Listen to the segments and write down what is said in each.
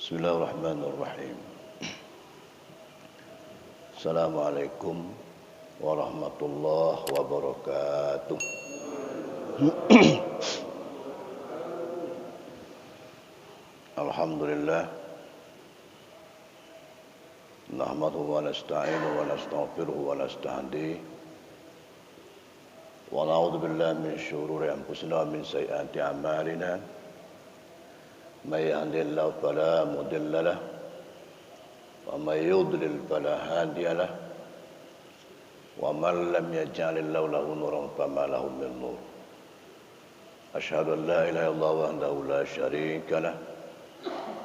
Bismillahirrahmanirrahim. Assalamualaikum warahmatullahi wabarakatuh. Alhamdulillah. Nahmaduhu wa nasta'inuhu wa nastaghfiruhu wa nastahdihi. Wa na'udzu billahi min syururi anfusina wa min sayyiati a'malina. May yahdihillahu fala mudilla lahu wa may yudlil fala hadiya lahu. Wa man lam yaj'alillahu lahu nuran fama lahu min nur. Asyhadu an la ilaha illallah wahdahu la syarika lahu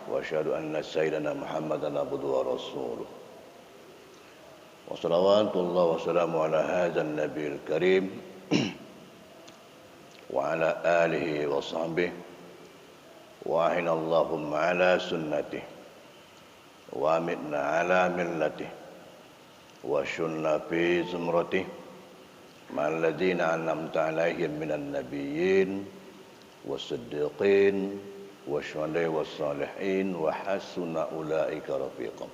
wa asyhadu anna sayyidana Muhammadan abduhu wa rasuluh. Wa salawatullah wa salamu ala hadzal nabiyil karim wa ala alihi wa sahbihi wa ahina Allahumma ala sunnatih wa amitna ala millatih wa syunna fi zumratih ma'al ladzina an'amta alaihim minan nabiyyin was-siddiqin wasyuhada'i was-salihin wa hasuna ulaika rafiqa.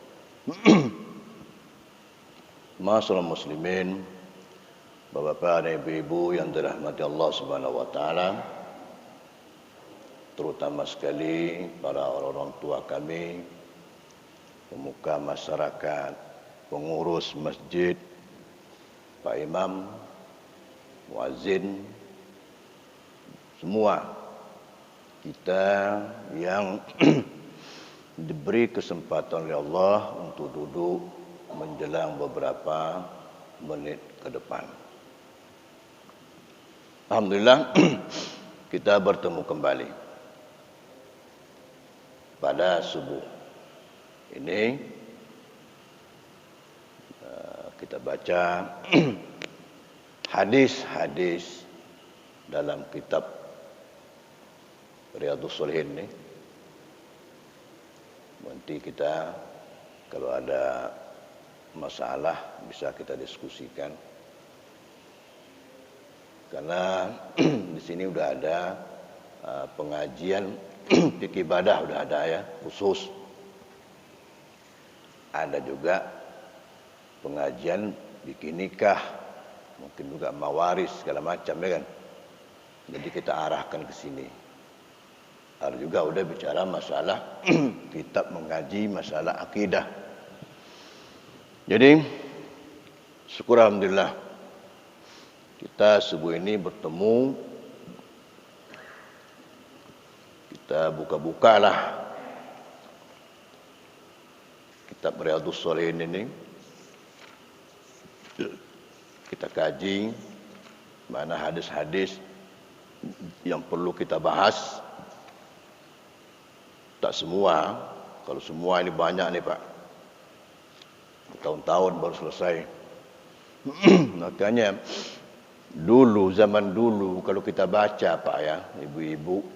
Ma'asyiral muslimin, bapak-bapak dan ibu-ibu yang dirahmati Allah Subhanahu wa taala, terutama sekali para orang tua kami, pemuka masyarakat, pengurus masjid, Pak Imam, muazzin, semua kita yang diberi kesempatan oleh Allah untuk duduk menjelang beberapa menit ke depan. Alhamdulillah kita bertemu kembali pada subuh ini. Kita baca hadis-hadis dalam kitab Riyadhus Shalihin ini. Nanti kita kalau ada masalah bisa kita diskusikan, karena di sini udah ada pengajian fikih ibadah, udah ada ya khusus. Ada juga pengajian bikin nikah, mungkin juga mawaris segala macam ya kan. Jadi kita arahkan ke sini. Ada juga udah bicara masalah kitab mengaji masalah akidah. Jadi syukur alhamdulillah kita subuh ini bertemu. Kita buka-bukalah kitab Riyadhus Shalihin ini. Kita kaji mana hadis-hadis yang perlu kita bahas. Tak semua, kalau semua ini banyak nih Pak, tahun-tahun baru selesai. Makanya dulu, zaman dulu kalau kita baca Pak ya, ibu-ibu,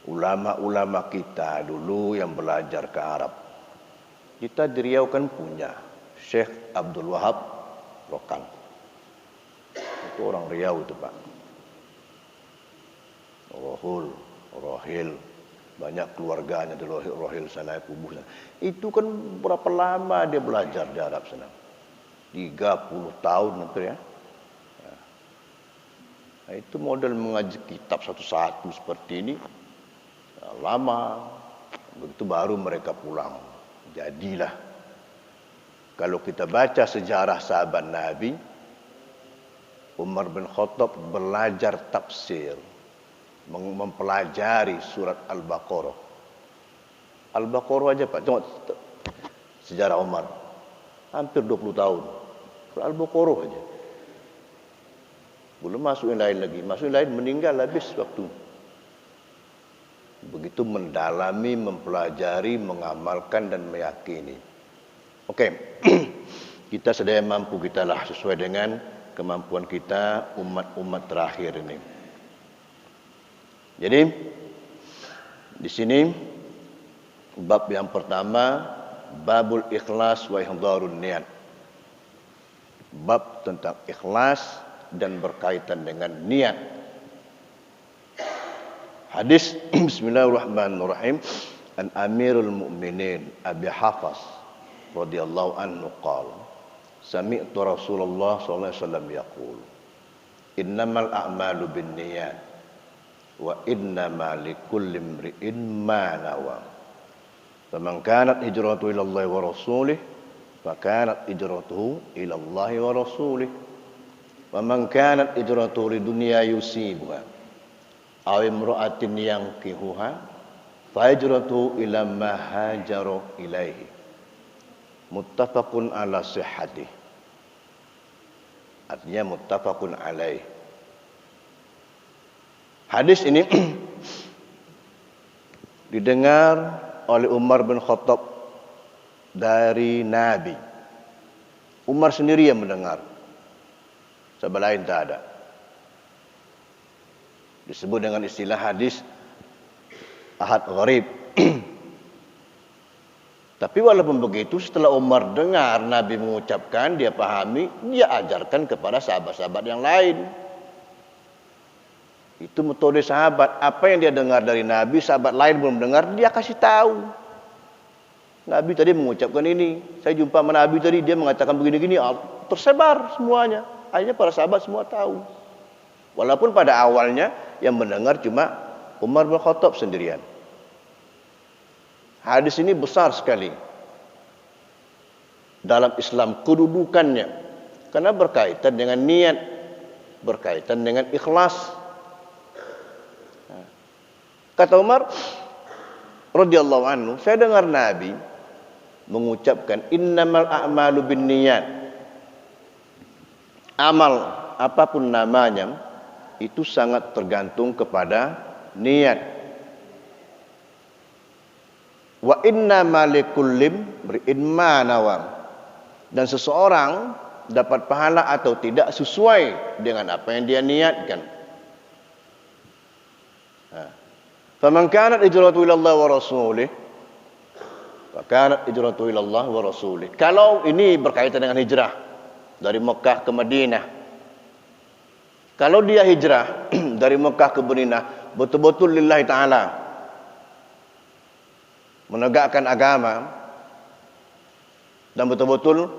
ulama-ulama kita dulu yang belajar ke Arab, kita di Riau kan punya Syekh Abdul Wahab Rokan. Itu orang Riau itu Pak. Rohil, banyak keluarganya di Rohil sana, kubuh sana. Itu kan berapa lama dia belajar di Arab sana? 30 tahun hampir ya. Nah, itu model mengaji kitab satu-satu seperti ini. Lama, begitu baru mereka pulang. Jadilah, kalau kita baca sejarah sahabat Nabi, Umar bin Khattab belajar tafsir, mempelajari surat Al-Baqarah. Al-Baqarah aja Pak, tengok sejarah Umar, hampir 20 tahun. Al-Baqarah aja. Belum masuk yang lain lagi. Masuk yang lain meninggal habis waktu. Begitu mendalami, mempelajari, mengamalkan dan meyakini. Oke. Kita sedaya mampu kita lah sesuai dengan kemampuan kita umat-umat terakhir ini. Jadi di sini bab yang pertama, babul ikhlas wa ihdharun niat. Bab tentang ikhlas dan berkaitan dengan niat. Hadis Bismillahirrahmanirrahim. An Amirul Mukminin Abi Hafs radhiyallahu anhu qala sami'tu Rasulullah sallallahu alaihi wasallam yaqul innamal a'malu binniyat wa innama likulli imri'in ma nawa faman kanat hijratuhu ila Allah wa rasulih fa kanat hijratuhu ila Allah wa rasulih wa man kanat hijratuhu lidunya yusibuha aw imra'atin yankihuha fahijratuhu ila ma hajara ilaihi muttafaqun ala sihhatih. Artinya muttafaqun alaih. Hadis ini didengar oleh Umar bin Khattab dari Nabi. Umar sendiri yang mendengar, sahabat lain tak ada. Disebut dengan istilah hadis ahad gharib. Tapi walaupun begitu, setelah Umar dengar Nabi mengucapkan, dia pahami, dia ajarkan kepada sahabat-sahabat yang lain. Itu metode sahabat. Apa yang dia dengar dari Nabi, sahabat lain belum dengar, dia kasih tahu. Nabi tadi mengucapkan ini. Saya jumpa sama Nabi tadi, dia mengatakan begini-gini. Tersebar semuanya. Akhirnya para sahabat semua tahu. Walaupun pada awalnya yang mendengar cuma Umar bin Khattab sendirian. Hadis ini besar sekali dalam Islam kedudukannya, karena berkaitan dengan niat, berkaitan dengan ikhlas. Kata Umar radhiyallahu anhu, saya dengar Nabi mengucapkan innamal a'malu binniyat. Amal apapun namanya itu sangat tergantung kepada niat. Wa inna malikullim beri'in ma nawam. Dan seseorang dapat pahala atau tidak sesuai dengan apa yang dia niatkan. Faman kanat hijratuhu ila Allah wa rasulih, fa kanat hijratuhu ila Allah wa rasulih. Kalau ini berkaitan dengan hijrah dari Mekah ke Madinah. Kalau dia hijrah dari Mekah ke Madinah betul-betul lillahi ta'ala, menegakkan agama dan betul-betul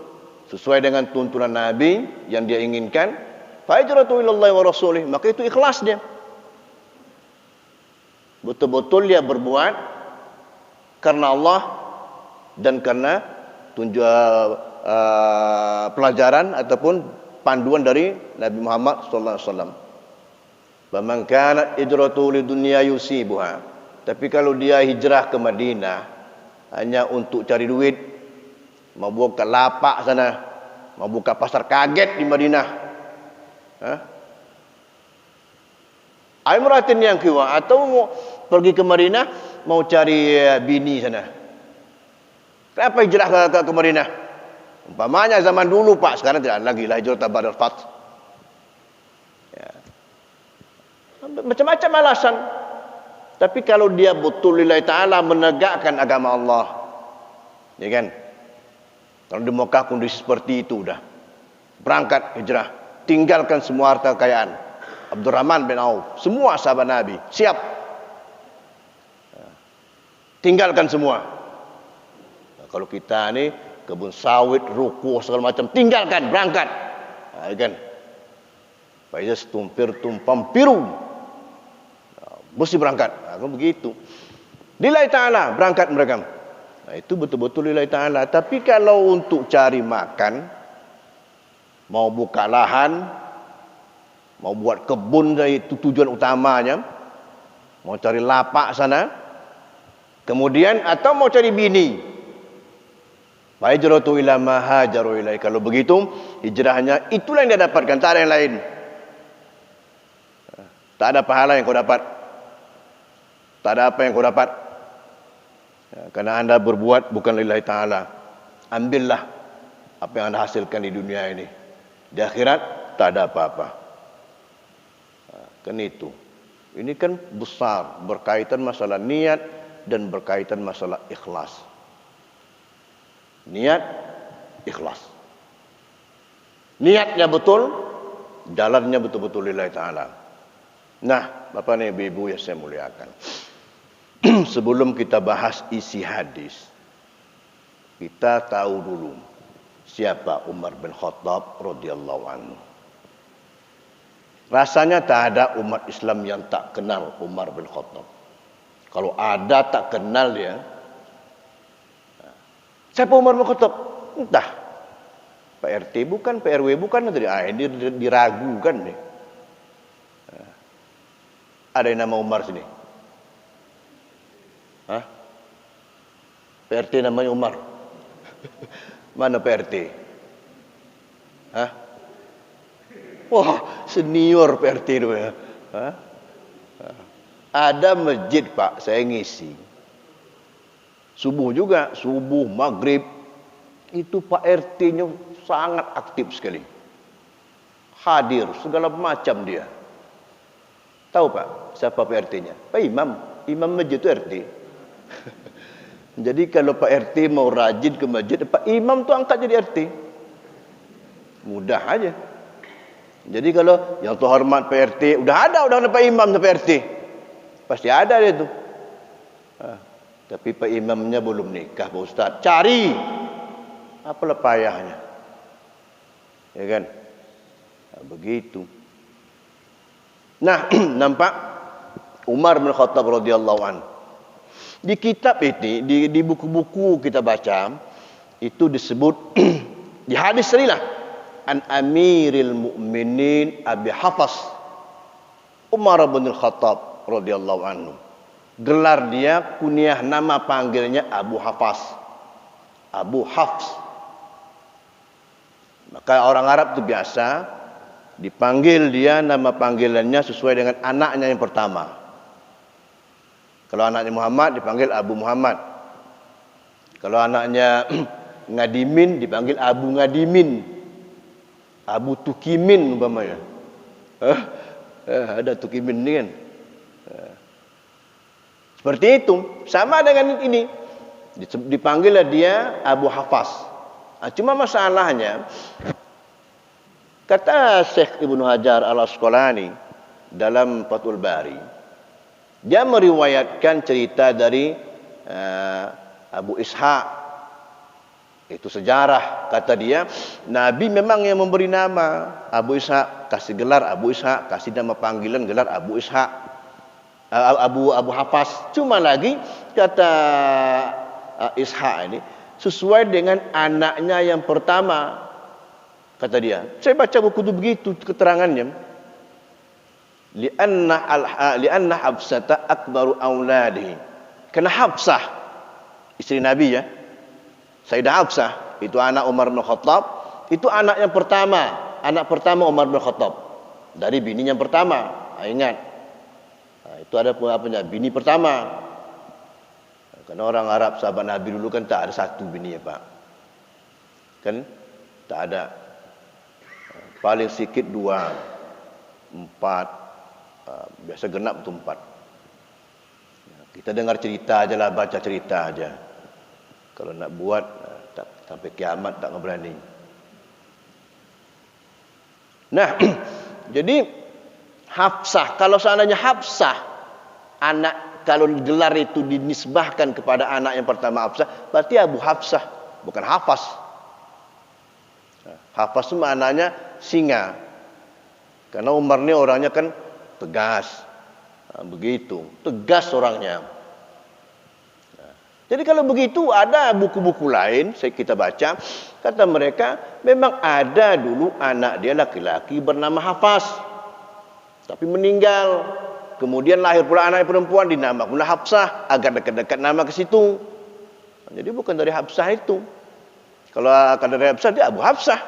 sesuai dengan tuntunan Nabi yang dia inginkan, fa hijratuhu ilallahi wa rasulih, maka itu ikhlas dia. Betul-betul dia berbuat karena Allah dan karena pelajaran ataupun panduan dari Nabi Muhammad sallallahu alaihi wasallam. Faman kanat hijratuhu lidunya yusibuha. Tapi kalau dia hijrah ke Madinah hanya untuk cari duit, mau buka lapak sana, mau buka pasar kaget di Madinah, Aimratin yang kiwa, atau mau pergi ke Madinah mau cari bini sana. Kenapa hijrah ke Madinah? Umpamanya zaman dulu Pak, sekarang tidak lagi lah hijrah ba'dal fath. Ya. Macam-macam alasan. Tapi kalau dia betul lillahi ta'ala menegakkan agama Allah, ya kan? Kalau di Mekah kondisi seperti itu udah berangkat hijrah, tinggalkan semua harta kekayaan. Abdurrahman bin Auf, semua sahabat Nabi siap, tinggalkan semua. Nah, kalau kita ni kebun sawit, ruko segala macam, tinggalkan, berangkat, ya kan? Faiza tumpir tumpam piru, mesti berangkat. Kalau begitu lillahi ta'ala berangkat mereka. Nah, itu betul-betul lillahi ta'ala. Tapi kalau untuk cari makan, mau buka lahan, mau buat kebun, itu tujuan utamanya, mau cari lapak sana, kemudian atau mau cari bini, fa hijratu ila ma hajaru ilaihi. Kalau begitu hijrahnya itulah yang dia dapatkan, tak ada yang lain. Tak ada pahala yang kau dapat, tak ada apa yang kau dapat, ya, karena anda berbuat bukan lillahi ta'ala. Ambillah apa yang anda hasilkan di dunia ini, di akhirat tak ada apa-apa. Kan itu. Ini kan besar, berkaitan masalah niat dan berkaitan masalah ikhlas. Niat, ikhlas. Niatnya betul, jalannya betul-betul lillahi ta'ala. Nah, Bapak dan Ibu yang saya muliakan. Sebelum kita bahas isi hadis, kita tahu dulu siapa Umar bin Khattab radhiyallahu anhu. Rasanya tak ada umat Islam yang tak kenal Umar bin Khattab. Kalau ada tak kenal dia. Siapa Umar bin Khattab? Entah. Pak RT bukan, Pak RW bukan, ini diragukan nih. Ada yang nama Umar sini? Hah? Pak RT namanya Umar. Mana Pak RT? Hah? Wah, senior Pak RT itu ya. Hah? Ada masjid Pak, saya ngisi. Subuh juga, subuh, maghrib. Itu Pak RT-nya sangat aktif sekali. Hadir, segala macam dia. Tahu Pak, siapa Pak RT-nya? Pak Imam, Imam masjid itu RT. Jadi kalau Pak RT mau rajin ke masjid, Pak Imam tuh angkat jadi RT. Mudah aja. Jadi kalau yang terhormat Pak RT, udah ada Pak Imam dan Pak RT. Pasti ada dia tuh. Tapi Pak Imamnya belum nikah Pak Ustaz. Cari. Apalah payahnya. Ya kan? Begitu. Nah, nampak Umar bin Khattab radhiyallahu anhu. Di kitab ini, di buku-buku kita baca, itu disebut di hadis inilah an Amiril Mukminin Abi Hafs Umar bin Khattab radhiyallahu anhu. Gelar dia, kunyah nama panggilnya Abu Hafs. Abu Hafs. Maka orang Arab itu biasa dipanggil dia nama panggilannya sesuai dengan anaknya yang pertama. Kalau anaknya Muhammad dipanggil Abu Muhammad. Kalau anaknya Ngadimin dipanggil Abu Ngadimin. Abu Tukimin umpamanya. Ada Tukimin ni kan. Seperti itu. Sama dengan ini. Dipanggillah dia Abu Hafs. Cuma masalahnya, kata Syekh Ibnu Hajar Al-Asqalani dalam Fathul Bari, dia meriwayatkan cerita dari Abu Ishaq. Itu sejarah. Kata dia, Nabi memang yang memberi nama Abu Ishaq, kasih gelar Abu Ishaq, kasih nama panggilan gelar Abu Ishaq, Abu Hafs. Cuma lagi kata Ishaq ini sesuai dengan anaknya yang pertama. Kata dia, saya baca buku itu begitu keterangannya. Lianna Hafsata akbaru auladihi. Karena Hafsah istri Nabi ya. Sayyidah Hafsah itu anak Umar bin Khattab, itu anak yang pertama, anak pertama Umar bin Khattab dari bininya yang pertama. Ingat. Itu ada apanya? Bini pertama. Karena orang Arab sahabat Nabi dulu kan tak ada satu bini ya Pak. Kan tak ada. Paling sikit 2, 4. Biasa genap itu 4. Kita dengar cerita aja lah, baca cerita aja. Kalau nak buat tak, sampai kiamat tak berani. Nah, jadi Hafsah, kalau seandainya Hafsah anak, kalau gelar itu dinisbahkan kepada anak yang pertama Hafsah, berarti Abu Hafsah, bukan Hafs. Hafs itu maknanya singa. Karena Umar ni orangnya kan tegas. Begitu, tegas orangnya. Jadi kalau begitu ada buku-buku lain kita baca, kata mereka memang ada dulu anak dia laki-laki bernama Hafs, tapi meninggal. Kemudian lahir pula anak perempuan dinamakanlah Hafsah agar dekat-dekat nama ke situ. Jadi bukan dari Hafsah itu. Kalau dari Hafsah dia Abu Hafsah,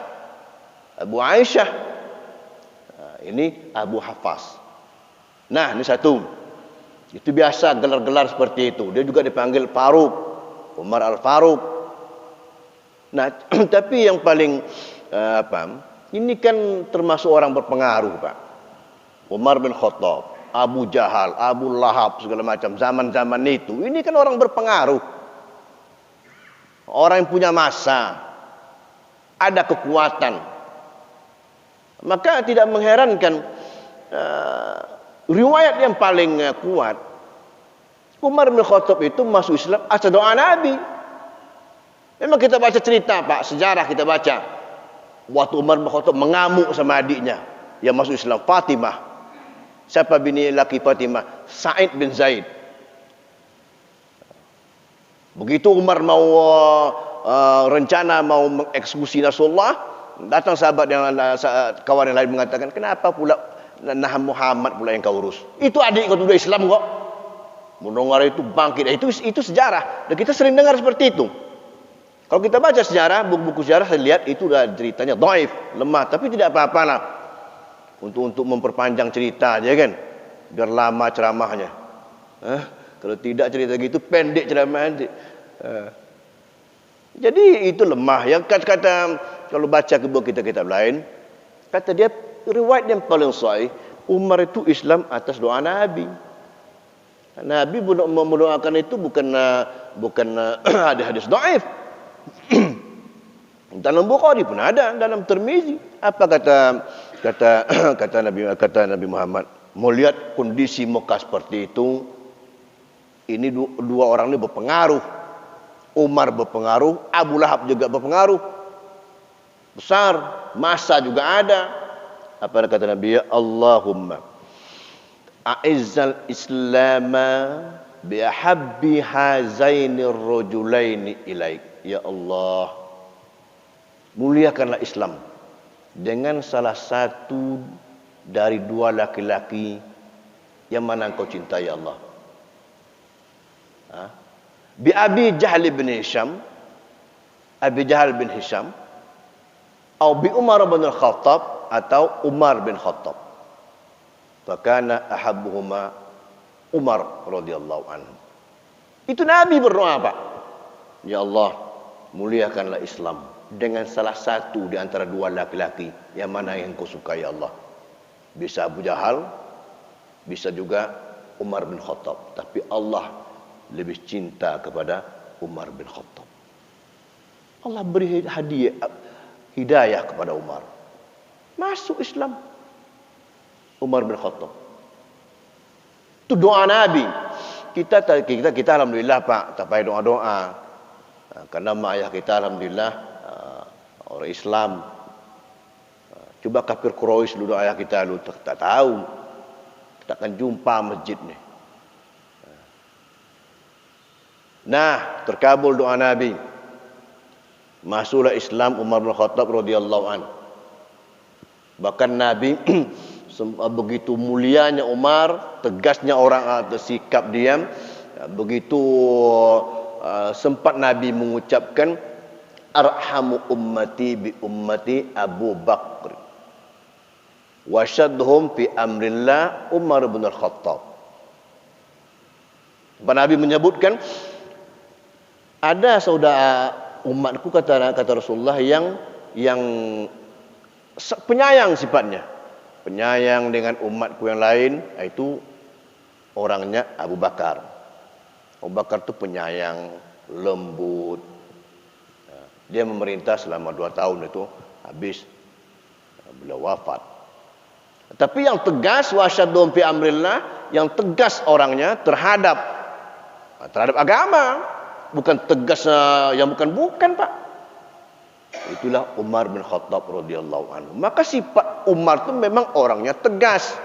Abu Aisyah. Ini Abu Hafs. Nah, ini satu. Itu biasa gelar-gelar seperti itu. Dia juga dipanggil Faruq, Umar Al-Faruq. Nah, tapi yang paling ini kan termasuk orang berpengaruh, Pak. Umar bin Khattab, Abu Jahal, Abu Lahab, segala macam zaman-zaman itu. Ini kan orang berpengaruh. Orang yang punya masa, ada kekuatan. Maka tidak mengherankan riwayat yang paling kuat, Umar bin Khattab itu masuk Islam atas doa Nabi. Memang kita baca cerita Pak, sejarah kita baca. Waktu Umar bin Khattab mengamuk sama adiknya yang masuk Islam, Fatimah. Siapa bini laki Fatimah? Sa'id bin Zaid. Begitu Umar mau rencana mau mengeksekusi Rasulullah, datang sahabat yang kawan yang lain mengatakan, kenapa pula Muhammad pula yang kau urus? Itu adik kau sudah Islam kok. Mendengar itu bangkit. Itu sejarah. Dan kita sering dengar seperti itu. Kalau kita baca sejarah, buku-buku sejarah, saya lihat itu udah ceritanya dhaif, lemah. Tapi tidak apa-apa lah. Untuk memperpanjang cerita aja kan. Biar lama ceramahnya. Kalau tidak cerita gitu, pendek ceramahnya. Jadi itu lemah. Yang kata kalau baca ke buku kitab lain, kata dia riwayat yang paling sahih, Umar itu Islam atas doa Nabi. Nabi mendoakan itu bukan hadis dhaif. Dalam Bukhari pun ada, dalam Tirmizi. Apa kata Nabi Muhammad? Mau lihat kondisi Mekah seperti itu, ini dua orang ini berpengaruh. Umar berpengaruh, Abu Lahab juga berpengaruh besar, masa juga ada. Apa kata Nabi? Allahumma a'izzal islama bi ahabbi hazaini ar-rajulaini ilaik. Ya Allah, muliakanlah Islam dengan salah satu dari dua laki-laki yang mana engkau cintai, ya Allah. Bi Abi Jahal bin Hisham, Abi Jahal bin Hisham, atau bi Umar bin Khattab, atau Umar bin Khattab. Fakana ahabbuhuma Umar radhiyallahu anhu. Itu Nabi berdoa, Pak. Ya Allah, muliakanlah Islam dengan salah satu di antara dua laki-laki yang mana yang kau sukai, ya Allah. Bisa Abu Jahal, bisa juga Umar bin Khattab. Tapi Allah lebih cinta kepada Umar bin Khattab. Allah beri hidayah kepada Umar. Masuk Islam Umar bin Khattab. Itu doa Nabi. Kita alhamdulillah Pak, tak payah doa-doa. Karena mak ayah kita alhamdulillah orang Islam. Coba kafir Quraisy dulu ayah kita dulu tak tahu. Kita akan jumpa masjid ni. Nah, terkabul doa Nabi. Masuklah Islam Umar bin Khattab radhiyallahu anhu. Bahkan Nabi begitu mulianya Umar, tegasnya orang sikap diam, begitu sempat Nabi mengucapkan arhamu ummati bi ummati Abu Bakr wasyadhum fi amrillah Umar bin Khattab. Nabi menyebutkan ada saudara umatku, kata Rasulullah, yang penyayang sifatnya, penyayang dengan umatku yang lain, itu orangnya Abu Bakar. Abu Bakar itu penyayang, lembut. Dia memerintah selama 2 tahun itu, habis beliau wafat. Tapi yang tegas, wasyadhum fi amrillah, yang tegas orangnya terhadap agama, bukan tegas yang bukan Pak. Itulah Umar bin Khattab radhiyallahu anhu. Maka sifat Umar itu memang orangnya tegas.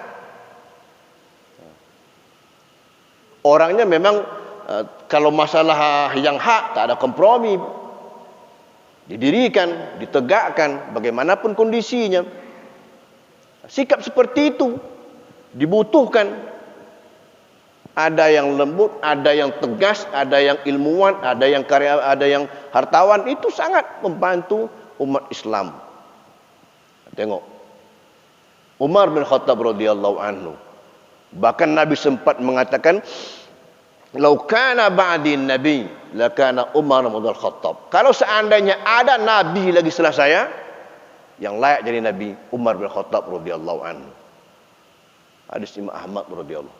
Orangnya memang kalau masalah yang hak tak ada kompromi. Didirikan, ditegakkan bagaimanapun kondisinya. Sikap seperti itu dibutuhkan. Ada yang lembut, ada yang tegas, ada yang ilmuwan, ada yang ada yang hartawan. Itu sangat membantu umat Islam. Tengok Umar bin Khattab radhiyallahu anhu. Bahkan Nabi sempat mengatakan, "Lau kana ba'di nabi, lakana Umar bin Khattab." Kalau seandainya ada nabi lagi setelah saya yang layak jadi nabi, Umar bin Khattab radhiyallahu anhu. Hadis Imam Ahmad radhiyallahu.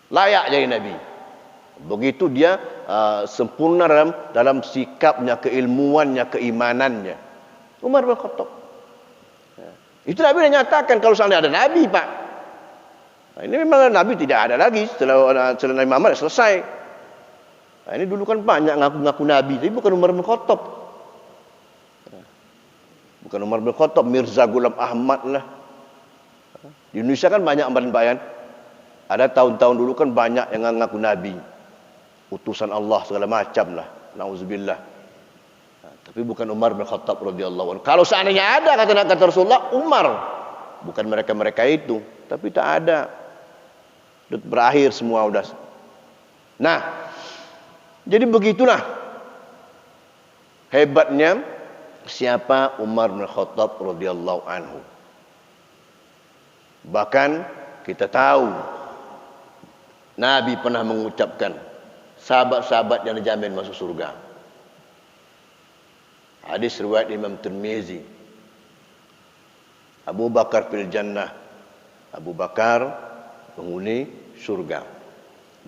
Layak jadi nabi. Begitu dia sempurna dalam sikapnya, keilmuannya, keimanannya. Umar bin Khattab. Itu Nabi dah nyatakan kalau seandainya ada nabi, Pak. Ini memang Nabi tidak ada lagi setelah Nabi Muhammad selesai. Ini dulu kan banyak ngaku-ngaku Nabi, tapi bukan Umar bin Khattab. Bukan Umar bin Khattab, Mirza Ghulam Ahmad lah. Di Indonesia kan banyak bayan. Ada tahun-tahun dulu kan banyak yang ngaku Nabi, utusan Allah segala macam lah. Nauzubillah. Tapi bukan Umar bin Khattab radhiyallahu anhu. Kalau seandainya ada kata Rasulullah, Umar, bukan mereka itu. Tapi tak ada. Sudah berakhir semua udah. Nah, jadi begitulah hebatnya siapa Umar bin Khattab radhiyallahu anhu. Bahkan kita tahu Nabi pernah mengucapkan sahabat-sahabat yang dijamin masuk surga. Hadis riwayat Imam Tirmizi. Abu Bakar fil jannah. Abu Bakar penghuni surga.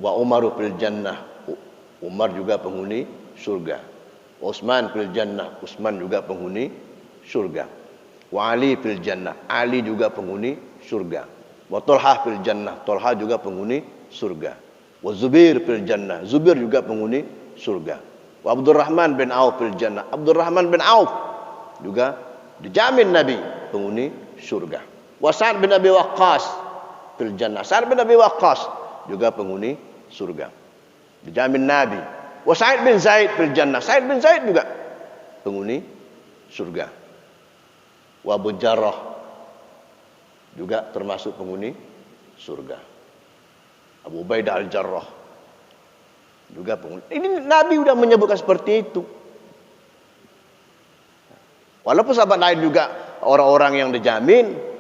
Wa Umar fil jannah. Umar juga penghuni surga. Utsman fil jannah. Utsman juga penghuni surga. Wa Ali fil jannah. Ali juga penghuni surga. Wa Talha fil jannah. Talha juga penghuni surga. Wa Zubair fil jannah. Zubair juga penghuni surga. Wa Abdurrahman bin Auf fil jannah. Abdurrahman bin Auf juga dijamin Nabi penghuni surga. Wa Sa'ad bin Abi Waqqas fil jannah. Sa'ad bin Abi Waqqas juga penghuni surga. Dijamin Nabi. Wa Sa'id bin Zaid fil jannah. Sa'id bin Zaid juga penghuni surga. Wa Abu Jarrah juga termasuk penghuni surga. Abu Ubaidah al-Jarrah juga penghuni. Ini Nabi sudah menyebutkan seperti itu. Walaupun sahabat lain juga orang-orang yang dijamin.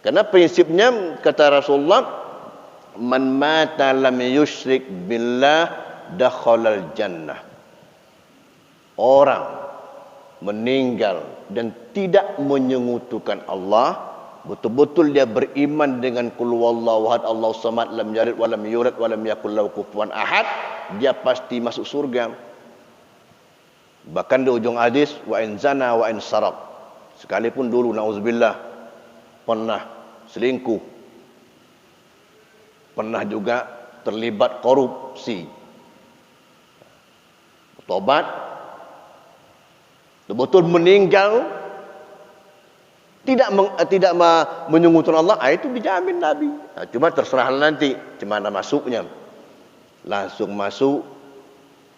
Karena prinsipnya kata Rasulullah, man mata lam yusyrik billah dakhalal jannah. Orang meninggal dan tidak menyekutukan Allah, betul-betul dia beriman dengan qul huwallahu ahad Allahu samad lam yalid wa lam yulad wa lam yakul lahu kufuwan ahad, dia pasti masuk surga. Bahkan di ujung hadis, wa in zana wa in saraq, sekalipun dulu nauzubillah pernah selingkuh, pernah juga terlibat korupsi, tobat, betul-betul meninggal tidak menyekutukan Allah, itu dijamin Nabi. Nah, cuma terserah nanti gimana masuknya. Langsung masuk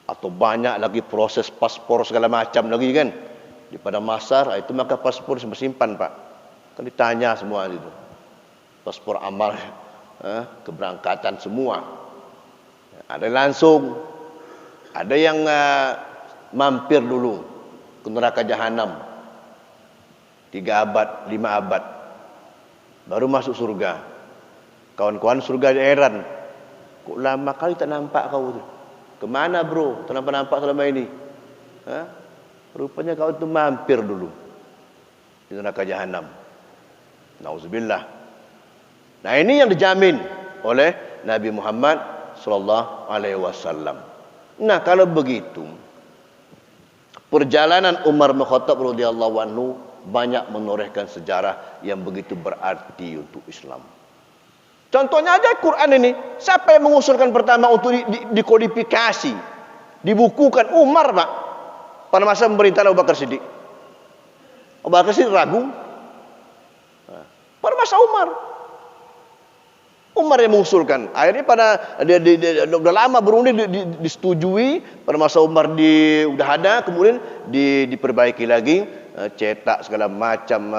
atau banyak lagi proses paspor segala macam lagi kan. Di pada masar itu maka paspor simpan Pak. Kan ditanya semua itu. Paspor amal, keberangkatan semua. Ada langsung, ada yang mampir dulu ke neraka jahanam. 3 abad, 5 abad baru masuk surga. Kawan-kawan surga heran, kok lama kali tak nampak kau tu? Kemana bro? Tak nampak selama ini? Rupanya kau tu mampir dulu di neraka jahanam. Nauzubillah. Nah, ini yang dijamin oleh Nabi Muhammad sallallahu alaihi wasallam. Nah, kalau begitu perjalanan Umar bin Khattab radhiyallahu anhu banyak menorehkan sejarah yang begitu berarti untuk Islam. Contohnya aja Quran ini. Siapa yang mengusulkan pertama untuk dikodifikasi, dibukukan? Umar Pak. Pada masa pemerintahan Abu Bakar Siddiq. Abu Bakar Siddiq ragu. Pada masa Umar yang mengusulkan. Akhirnya udah lama berunding disetujui. Pada masa Umar udah ada, kemudian diperbaiki lagi. Cetak segala macam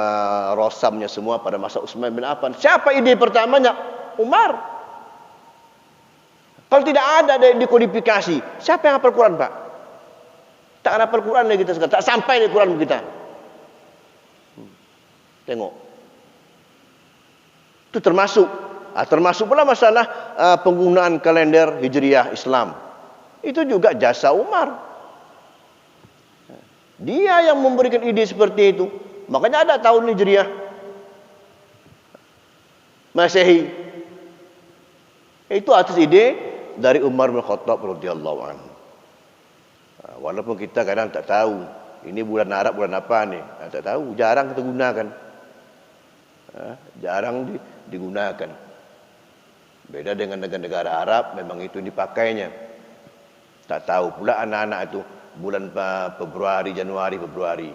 rosamnya semua pada masa Utsman bin Affan. Siapa ide pertamanya? Umar. Kalau tidak ada dikodifikasi, siapa yang hafal Quran Pak? Tak hafal Quran lagi kita sekarang, tak sampai di Quran kita. Tengok. Itu termasuk pula masalah penggunaan kalender Hijriah Islam. Itu juga jasa Umar. Dia yang memberikan ide seperti itu. Makanya ada tahun Hijriah Masehi. Itu atas ide dari Umar bin Khattab radhiyallahu anhu. Walaupun kita kadang tak tahu ini bulan Arab bulan apa nih, tak tahu, jarang kita gunakan. Jarang digunakan. Beda dengan negara-negara Arab, memang itu dipakainya. Tak tahu pula anak-anak itu bulan Februari, Januari, Februari.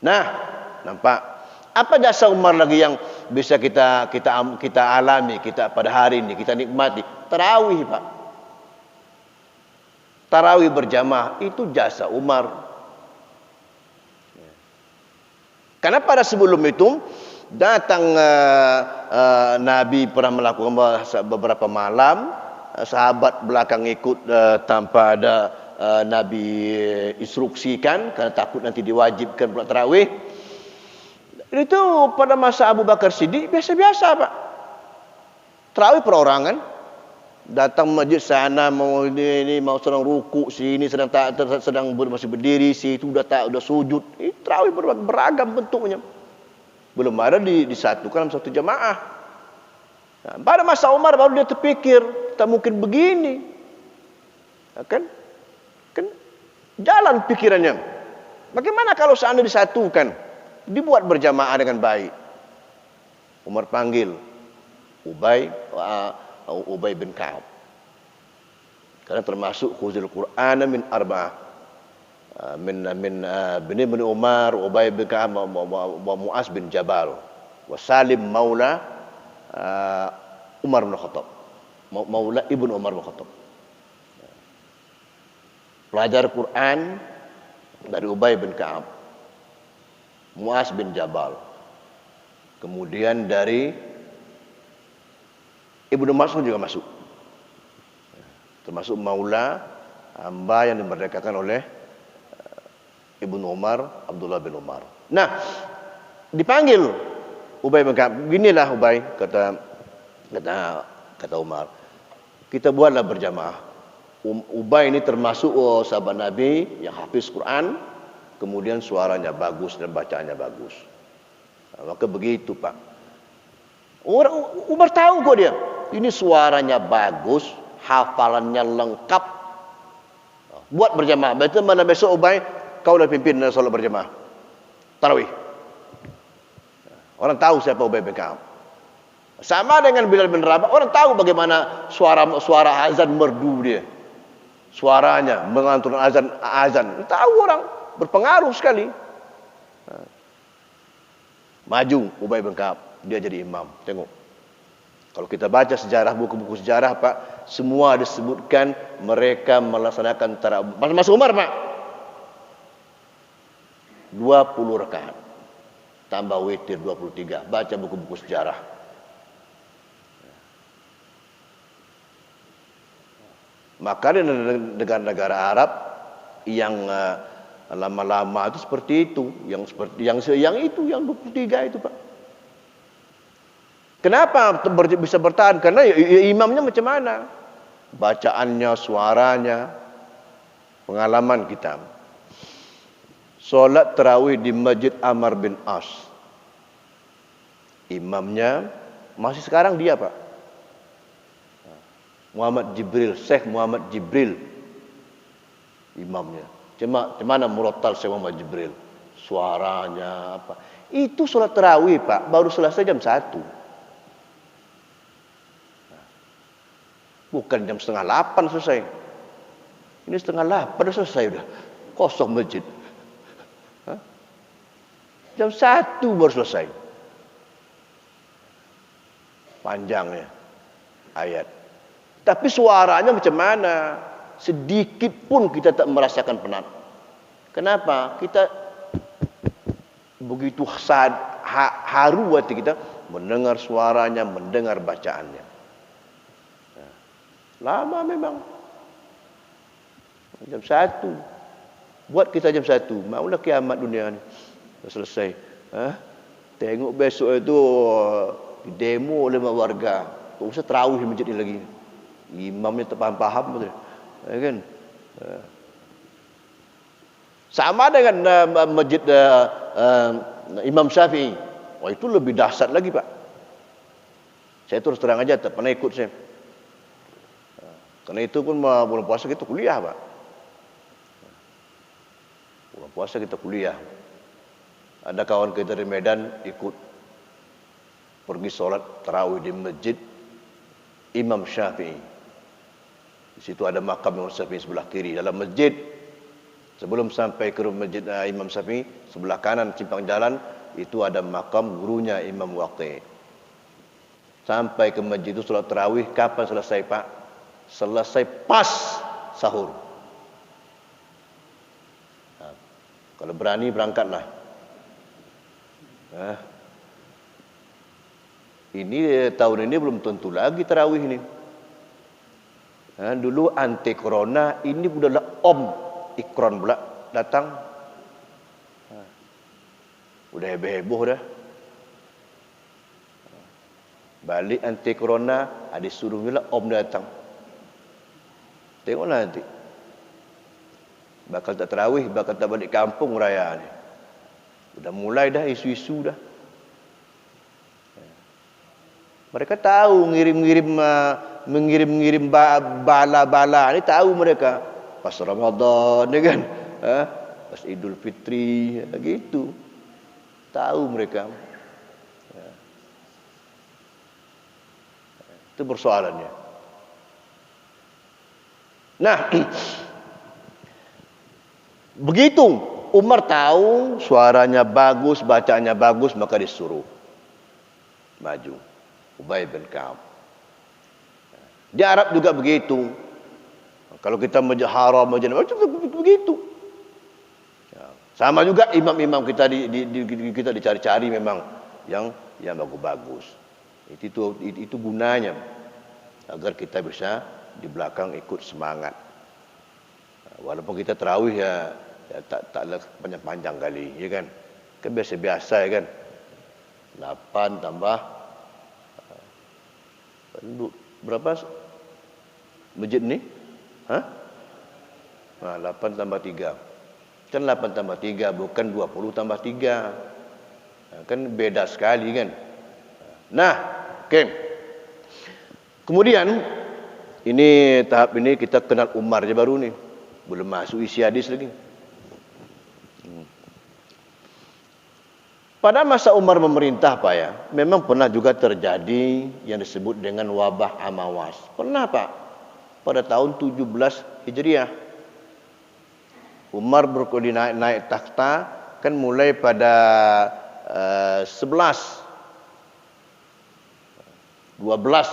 Nah, nampak apa jasa Umar lagi yang bisa kita alami, kita pada hari ini kita nikmati? Tarawih, Pak. Tarawih berjamaah itu jasa Umar. Karena pada sebelum itu datang Nabi pernah melakukan beberapa malam, sahabat belakang ikut tanpa ada Nabi instruksikan karena takut nanti diwajibkan pula tarawih. Itu pada masa Abu Bakar Siddiq biasa-biasa, Pak. Tarawih perorangan, datang masjid sana mau ini mau sedang ruku, sini sedang masih berdiri, situ udah sujud. Itu tarawih beragam bentuknya. Belum ada disatukan dalam satu jamaah. Nah, pada masa Umar baru dia terpikir, tak mungkin begini. Nah, kan jalan pikirannya. Bagaimana kalau seandainya disatukan, dibuat berjamaah dengan baik? Umar panggil Ubay bin Ka'ab. Karena termasuk khuzil Qur'ana min arba'ah. Min bin Umar, Ubay bin Ka'ab, wa Mu'az bin Jabal, wa Salim maula Umar bin Khattab. Maula ibnu Umar bin Khattab. Pelajar Quran dari Ubay bin Ka'ab, Mu'az bin Jabal. Kemudian dari Ibnu Mas'ud juga masuk. Termasuk maula, hamba yang dimerdekakan oleh Ibnu Umar, Abdullah bin Umar. Nah, dipanggil Ubay bin Ka'ab. Beginilah Ubay, kata Umar, kita buatlah berjamaah. Ubay ini termasuk sahabat Nabi yang hafiz Quran, kemudian suaranya bagus dan bacaannya bagus. Nah, maka begitu, Pak. Umar tahu kok dia, ini suaranya bagus, hafalannya lengkap. Buat berjamaah. Berarti mana besok Ubay, kau dah pimpin solat berjamaah tarawih. Orang tahu siapa Ubay bin Ka'ab. Sama dengan Bilal bin Rabah, orang tahu bagaimana suara azan merdu dia. Suaranya menganturkan azan. Tahu orang, berpengaruh sekali. Maju Ubay bin Ka'ab, dia jadi imam. Tengok. Kalau kita baca sejarah, buku-buku sejarah, Pak, semua disebutkan mereka melaksanakan tarawih. Masa Umar, Pak, 20 rakaat. Tambah witir 23. Baca buku-buku sejarah. Maka di negara-negara Arab yang lama-lama itu seperti itu, yang 23 itu, Pak. Kenapa bisa bertahan? Karena imamnya macam mana? Bacaannya, suaranya, pengalaman kita. Solat tarawih di Masjid Amr bin As. Imamnya masih sekarang dia, Pak. Muhammad Jibril, Syekh Muhammad Jibril. Imamnya. Cuman murattal Syekh Muhammad Jibril. Suaranya apa? Itu solat tarawih, Pak, baru selesai jam 1. Bukan jam 7:30 selesai. Ini 7:30 selesai udah. Kosong masjid. Jam 1 baru selesai. Panjangnya ayat. Tapi suaranya macam mana? Sedikit pun kita tak merasakan penat. Kenapa? Kita begitu haru hati kita mendengar suaranya, mendengar bacaannya. Lama memang. Jam 1. Buat kita jam 1. Maulah kiamat dunia ni. Dah selesai. Tengok besok itu demo oleh warga. Tak usah tarawih masjid ni lagi. Imamnya tak faham-faham betul. Ya kan? Sama dengan masjid Imam Syafi'i. Wah, itu lebih dahsyat lagi, Pak. Saya terus terang aja tak pernah ikut saya. Karena itu pun bulan puasa kita kuliah, Pak. Bulan puasa kita kuliah. Ada kawan kita dari Medan ikut. pergi solat tarawih di masjid Imam Syafi'i. Di situ ada makam Imam Syafi'i sebelah kiri dalam masjid. Sebelum sampai ke masjid Imam Syafi'i, sebelah kanan simpang jalan itu ada makam gurunya Imam Waqi'. Sampai ke masjid itu solat tarawih, kapan selesai Pak? Selesai pas sahur. Kalau berani berangkatlah. Ini tahun ini belum tentu lagi tarawih ini. Dulu anti corona, ini udahlah Ikron pula datang. Udah heboh dah. Balik anti corona, ada suruhnya lah datang. Tengoklah nanti. Bakal tak tarawih, bakal tak balik kampung raya ni. Udah mulai dah isu-isu dah. Mereka tahu mengirim bala-bala ni, tahu mereka. Pas Ramadan ni kan, pas Idul Fitri gitu. Tahu mereka. Itu persoalannya. Nah, begitu Umar tahu suaranya bagus, bacaannya bagus, maka disuruh maju Ubay bin Ka'ab. Di Arab juga begitu. Kalau kita masjid haram, masjid begitu. Sama juga imam-imam kita kita dicari-cari memang yang bagus-bagus. Itu gunanya agar kita bisa di belakang ikut semangat. Walaupun kita tarawih ya taklah panjang-panjang kali, ya kan? Kan biasa-biasa, ya kan? 8 tambah berapa masjid ni? 8 tambah 3. Kan 8 tambah 3, bukan 20 tambah 3. Kan beda sekali kan. Nah, oke. Kemudian ini tahap ini kita kenal Umar je baru ni. Belum masuk isi hadis lagi. Pada masa Umar memerintah Pak ya, memang pernah juga terjadi yang disebut dengan wabah Amawas. Pernah Pak, pada tahun 17 Hijriah. Umar berkoordinasi naik takhta kan mulai pada 12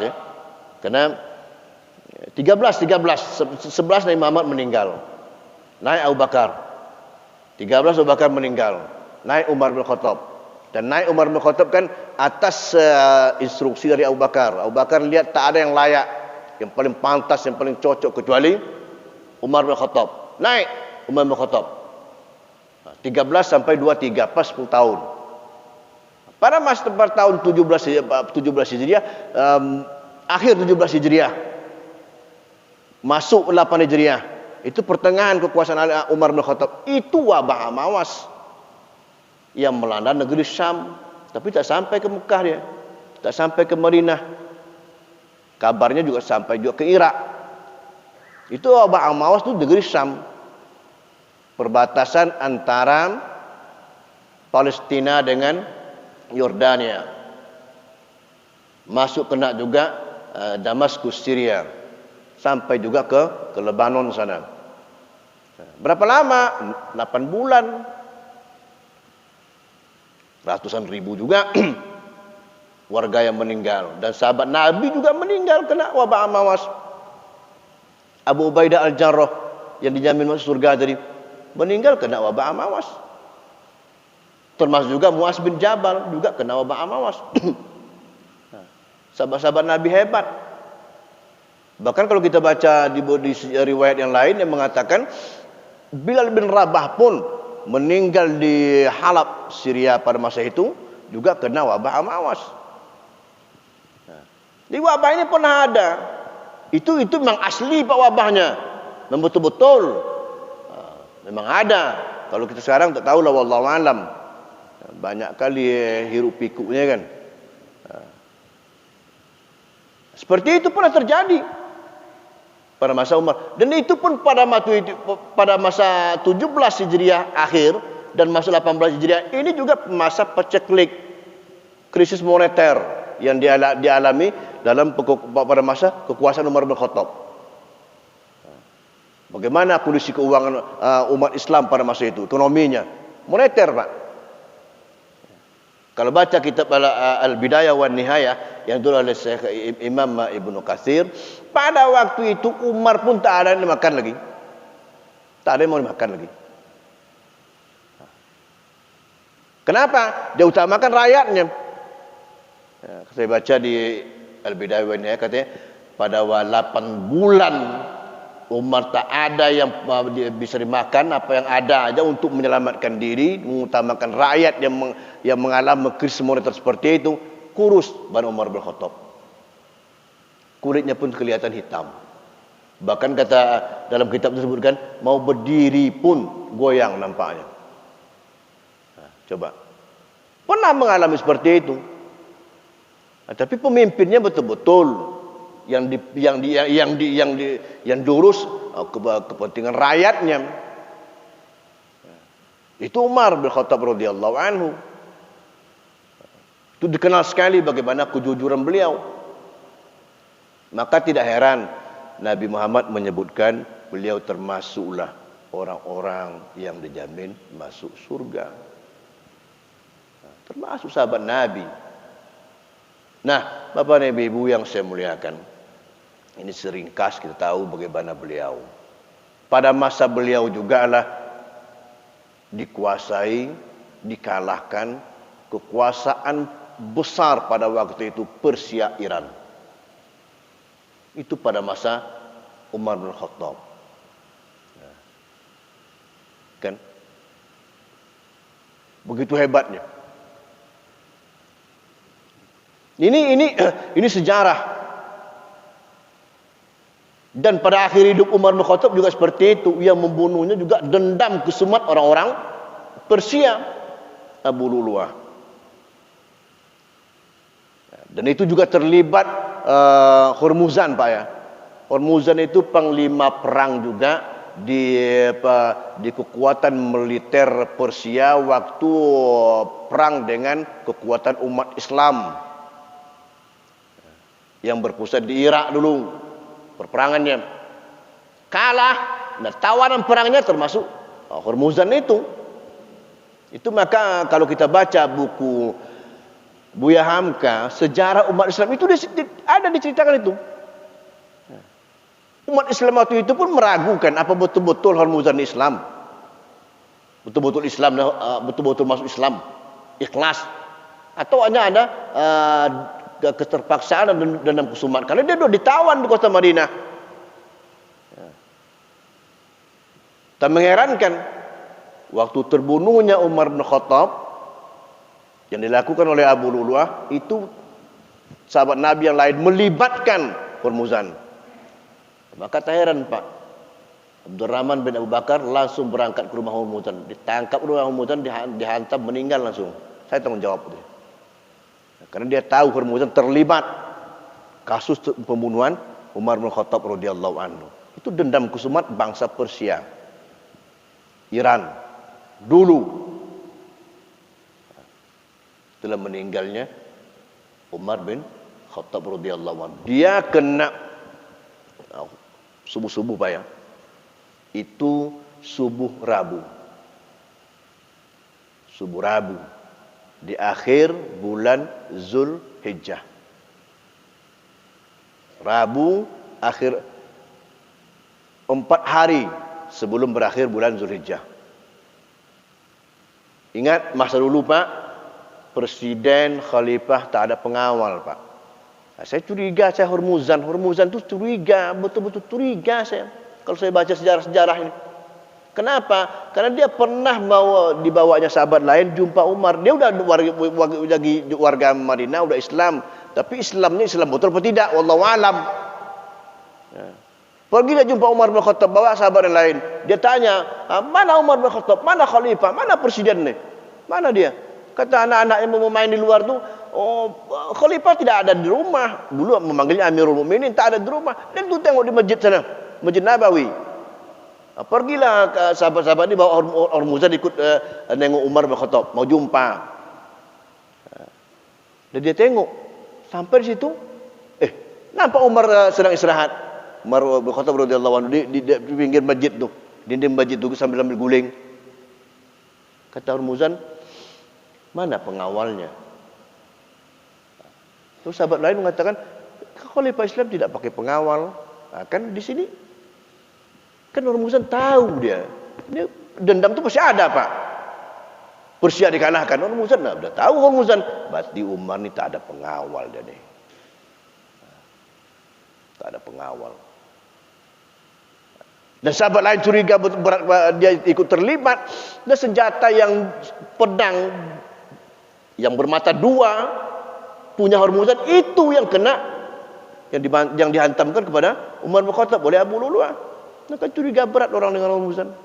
ya. Karena 11 Nabi Muhammad meninggal. Naik Abu Bakar. 13 Abu Bakar meninggal. Naik Umar bin Khattab. Dan naik Umar bin Khattab kan atas instruksi dari Abu Bakar. Abu Bakar lihat tak ada yang layak, yang paling pantas, yang paling cocok kecuali Umar bin Khattab. Naik Umar bin Khattab. 13 sampai 23, pas 10 tahun. Pada masa tahun 17 Hijriah, akhir 17 Hijriah, masuk 8 Hijriah, itu pertengahan kekuasaan Umar bin Khattab. Itu wabah Amawas yang melanda negeri Syam, tapi tak sampai ke Mekah dia, tak sampai ke Madinah. Kabarnya juga sampai juga ke Irak. Itu wabah Amawas itu negeri Syam, perbatasan antara Palestina dengan Yordania. Masuk kena juga Damaskus, Syria, sampai juga ke Lebanon sana. Berapa lama? 8 bulan. Ratusan ribu juga warga yang meninggal, dan sahabat Nabi juga meninggal kena wabah Amawas. Abu Ubaidah Al-Jarrah yang dijamin masuk surga tadi meninggal kena wabah Amawas. Termasuk juga Muaz bin Jabal juga kena wabah Amawas. Sahabat-sahabat Nabi hebat. Bahkan kalau kita baca di riwayat yang lain yang mengatakan Bilal bin Rabah pun meninggal di Halab, Syria pada masa itu juga kena wabah Amawas. Di wabah ini pernah ada. Itu memang asli Pak wabahnya. Memang betul-betul. Memang ada. Kalau kita sekarang tak tahulah, wallahu alam. Banyak kali hiruk pikuknya kan. Seperti itu pernah terjadi pada masa Umar. Dan itu pun pada masa 17 Hijriah akhir dan masa 18 Hijriah ini juga masa paceklik, krisis moneter. yang dialami dalam pada masa kekuasaan Umar bin Khattab. Bagaimana kondisi keuangan umat Islam pada masa itu, ekonominya moneter, Pak. Kalau baca kitab Al-Bidayah wan Nihayah yang ditulis oleh Syekh Imam Ibnu Katsir, pada waktu itu Umar pun tak ada yang makan lagi. Tak ada yang mau dimakan lagi. Kenapa? Dia utamakan rakyatnya. Saya baca di Al-Bidayah wan Nihayah katanya pada 8 bulan Umar tak ada yang bisa dimakan, apa yang ada aja untuk menyelamatkan diri, mengutamakan rakyat yang mengalami krisis moneter seperti itu, kurus Bani Umar bin Khattab. Kulitnya pun kelihatan hitam. Bahkan kata dalam kitab disebutkan mau berdiri pun goyang nampaknya. Coba. Pernah mengalami seperti itu. Tapi pemimpinnya betul-betul yang diurus kepentingan rakyatnya. Itu Umar bin Khattab radhiyallahu anhu. Itu dikenal sekali bagaimana kejujuran beliau. Maka tidak heran Nabi Muhammad menyebutkan beliau termasuklah orang-orang yang dijamin masuk surga. Termasuk sahabat Nabi. Nah, Bapak dan Ibu yang saya muliakan, ini seringkas kita tahu bagaimana beliau. Pada masa beliau juga lah dikuasai, dikalahkan kekuasaan besar pada waktu itu Persia Iran. Itu pada masa Umar bin Khattab. Kan? Begitu hebatnya. Ini sejarah. Dan pada akhir hidup Umar bin Khattab juga seperti itu. Yang membunuhnya juga dendam kesumat orang-orang Persia, Abu Lu'lu'ah. Dan itu juga terlibat Hormuzan, Pak ya. Hormuzan itu panglima perang juga di kekuatan militer Persia waktu perang dengan kekuatan umat Islam yang berpusat di Irak dulu. Perperangannya kalah, dan tawanan perangnya termasuk Hormuzan itu. Maka kalau kita baca buku Buya Hamka, sejarah umat Islam itu ada diceritakan itu. Umat Islam waktu itu pun meragukan apa betul-betul Hormuzan Islam, betul-betul Islam, betul-betul masuk Islam, ikhlas, atau hanya ada keterpaksaan dan dendam kesumat karena dia sudah ditawan di kota Madinah. Tak mengherankan waktu terbunuhnya Umar bin Khattab yang dilakukan oleh Abu Lu'lu'ah itu sahabat Nabi yang lain melibatkan Hormuzan. Maka tak heran, Pak, Abdurrahman bin Abu Bakar langsung berangkat ke rumah Hormuzan, ditangkap rumah Hormuzan, dihantam, meninggal langsung. Saya tanggung jawab dia. Karena dia tahu Hormuzan terlibat kasus pembunuhan Umar bin Khattab radhiyallahu anhu. Itu dendam kesumat bangsa Persia, Iran dulu. Setelah meninggalnya Umar bin Khattab radhiyallahu anhu, dia kena subuh-subuh, Pak ya. Itu subuh Rabu. Subuh Rabu di akhir bulan Zulhijjah. Rabu akhir 4 hari sebelum berakhir bulan Zulhijjah. Ingat masa dulu, Pak, presiden, khalifah tak ada pengawal, Pak. Nah, saya curiga, saya Hormuzan itu curiga, betul-betul curiga saya kalau saya baca sejarah-sejarah ini. Kenapa? Karena dia pernah dibawanya sahabat lain jumpa Umar. Dia udah warga Madinah, udah Islam, tapi Islamnya Islam betul atau tidak? Wallahu alam. Pergi dia jumpa Umar bin Khattab, bawa sahabat yang lain. Dia tanya, mana Umar bin Khattab? Mana khalifah? Mana presiden nih? Mana dia? Kata anak-anak yang mau main di luar tuh, khalifah tidak ada di rumah. Dulu memanggilnya Amirul Mukminin, tak ada di rumah. Dan tuh tengok di masjid sana, Masjid Nabawi. Pergilah ke sahabat-sahabat ini, bawa Hormuzan ikut nengok Umar bin Khattab, mau jumpa. Dan dia tengok Sampai di situ, nampak Umar sedang istirahat. Umar bin Khattab radhiyallahu anhu di pinggir masjid tu, dinding masjid tu sambil guling. Kata Hurmuzan, mana pengawalnya? Terus sahabat lain mengatakan, Khalifah Islam tidak pakai pengawal. Kan di sini kan Hurmuzan tahu dia dendam tu pasti ada, Pak. Persia dikalahkan, Hurmuzan udah tahu Hurmuzan. Berarti Umar ni tak ada pengawal dia ni. Tak ada pengawal. Dan sahabat lain curiga dia ikut terlibat. Dan senjata yang pedang yang bermata dua punya Hurmuzan itu yang kena, yang dihantamkan kepada Umar bin Khattab oleh Abu Lu'lu'ah. Maka curiga berat orang dengan Hurmuzan.